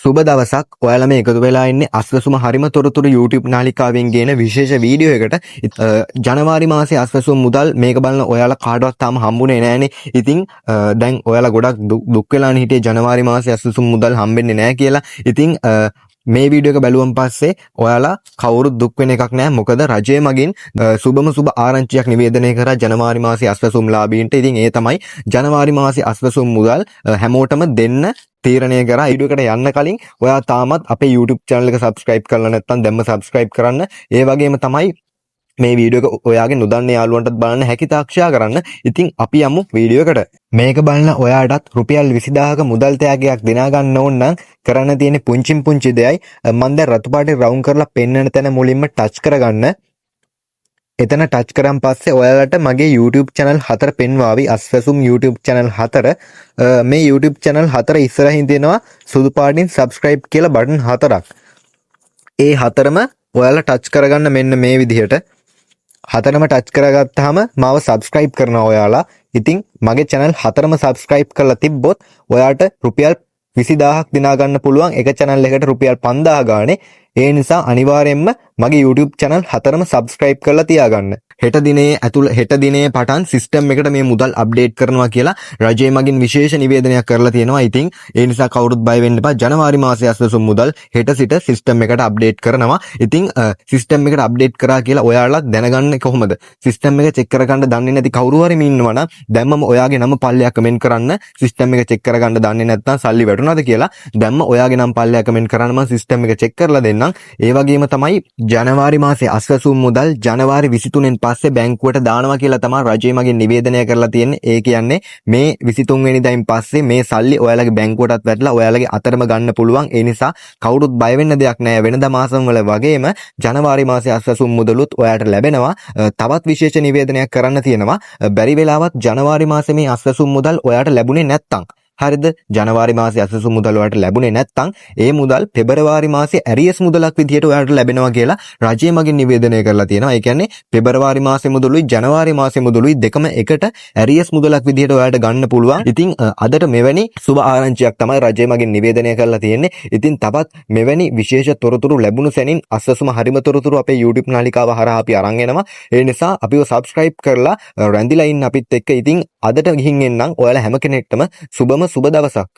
සුබ දවසක්. ඔයාලම එකතු වෙලා ඉන්නේ අස්වැසුම හරිම තොරතුරු YouTube නාලිකාවෙන් ගේන විශේෂ වීඩියෝ එකට. ජනවාරි මාසේ අස්වැසුම මුදල් මේක බලන ඔයාලා කාටවත් තාම හම්බුනේ නැහනේ. ඉතින් දැන් ඔයාලා ගොඩක් දුක් වෙලානේ හිටියේ ජනවාරි මාසේ අස්වැසුම මුදල් හම්බෙන්නේ නැහැ කියලා. ඉතින් මේ වීඩියෝ එක බැලුවන් පස්සේ ඔයාලා කවුරුත් දුක් වෙන එකක් නැහැ. මොකද රජය මගින් සුබ ආරංචියක් නිවේදනය කරා ජනවාරි මාසේ අස්වැසුම් ලාභීන්ට. ඉතින් ඒ තමයි ජනවාරි මාසේ අස්වැසුම් මුදල් හැමෝටම දෙන්න තීරණය කරා. වීඩියෝ එකට යන්න කලින් ඔයා තාමත් අපේ YouTube channel එක subscribe කරලා නැත්නම් දැම්ම subscribe කරන්න. ඒ වගේම තමයි මේ වීඩියෝ එක ඔයාගේ නොදන්න යාළුවන්ටත් බලන්න හැකි තාක්ෂයා කරන්න. ඉතින් අපි යමු වීඩියෝ එකට. මේක බලන ඔයාටත් රුපියල් 20000ක මුදල් තෑගයක් දිනා ගන්න ඕන නම් කරන්න තියෙන පුංචි දෙයයි මම දැන් රතු පාටේ රවුන්ඩ් කරලා පෙන්වන තැන මුලින්ම ටච් කරගන්න. එතන ටච් කරන් පස්සේ ඔයාලට මගේ YouTube channel 4 පෙන්වාවි. අස්වැසුම් YouTube channel 4. මේ YouTube channel 4 ඉස්සරහින් තියෙනවා සුදු පාටින් subscribe කියලා බටන් 4ක්. ඒ 4ම ඔයාලා ටච් කරගන්න මෙන්න මේ විදිහට. 4ම ටච් කරගත්තාම මාව subscribe කරනවා ඔයාලා. ඉතින් මගේ channel 4ම subscribe කරලා තිබ්බොත් ඔයාට රුපියල් 20000ක් දිනා ගන්න පුළුවන් එක channel එකට රුපියල් 5000 ගානේ. ඒ නිසා අනිවාර්යයෙන්ම මගේ YouTube channel 4ම subscribe කරලා තියාගන්න. හෙට දිනේ පටන් සිස්ටම් එකට මේ මුදල් අප්ඩේට් කරනවා කියලා රජය මගින් විශේෂ නිවේදනයක් කරලා තියෙනවා. ඉතින් ඒ නිසා කවුරුත් බය වෙන්න එපා. ජනවාරි මාසයේ අස්වැසුම් මුදල් හෙට සිට සිස්ටම් එකට අප්ඩේට් කරනවා. ඉතින් සිස්ටම් එකට අප්ඩේට් කරා කියලා ඔයාලා දැනගන්නේ කොහොමද? සිස්ටම් එක චෙක් කරගන්න දන්නේ නැති කවුරු හරි ඉන්නවා නම් දැම්මම ඔයාගේ නම පල්ලෙයක් කමෙන්ට් කරන්න. සිස්ටම් එක චෙක් කරගන්න දන්නේ නැත්නම් සල්ලි වැටුණාද කියලා දැම්ම ඔයාගේ නම පල්ලෙයක් කමෙන්ට් කරන්න මම සිස්ටම් එක චෙක් කරලා දෙන්නම්. ඒ වගේම තමයි ජනවාරි මාසයේ අස්වැසුම් මුදල් ජනවාරි 23 පස්සේ බැංකුවට දානවා කියලා තමයි රජය මගින් නිවේදනය කරලා තියෙන්නේ. ඒ කියන්නේ මේ 23 වෙනිදායින් පස්සේ මේ සල්ලි ඔයාලගේ බැංකුවටත් වැටලා ඔයාලගේ අතරම ගන්න පුළුවන්. ඒ නිසා කවුරුත් බය වෙන්න දෙයක් නැහැ. වෙනදා මාසම් වල වගේම ජනවාරි මාසයේ අස්වැසුම් මුදලුත් ඔයාට ලැබෙනවා. තවත් විශේෂ නිවේදනයක් කරන්න තියෙනවා. බැරි වෙලාවත් ජනවාරි මාසේ මේ අස්වැසුම් මුදල් ඔයාට ලැබුණේ නැත්තම් හරිද? ජනවාරි මාසේ අස්වැසුම් මුදල් ඔයාලට ලැබුණේ නැත්නම් ඒ මුදල් පෙබරවාරි මාසේ ඇරියස් මුදලක් විදියට ඔයාලට ලැබෙනවා කියලා රජය මගින් නිවේදනය කරලා තියෙනවා. ඒ කියන්නේ පෙබරවාරි මාසේ මුදලුයි ජනවාරි මාසේ මුදලුයි දෙකම එකට ඇරියස් මුදලක් විදියට ඔයාලට ගන්න පුළුවන්. ඉතින් අදට මෙවැනි සුබ ආරංචියක් තමයි රජය මගින් නිවේදනය කරලා තියෙන්නේ. ඉතින් තවත් මෙවැනි විශේෂ තොරතුරු ලැබුණු සැනින් අස්වැසුම හරිම තොරතුරු අපේ YouTube නාලිකාව හරහා අපි අරන් එනවා. ඒ නිසා අපිව subscribe කරලා රැඳිලා ඉන්න අපිත් එක්ක. ඉතින් අදට ගිහින් එන්නම්. ඔයාලා හැම කෙනෙක්ටම සුබ දවසක්.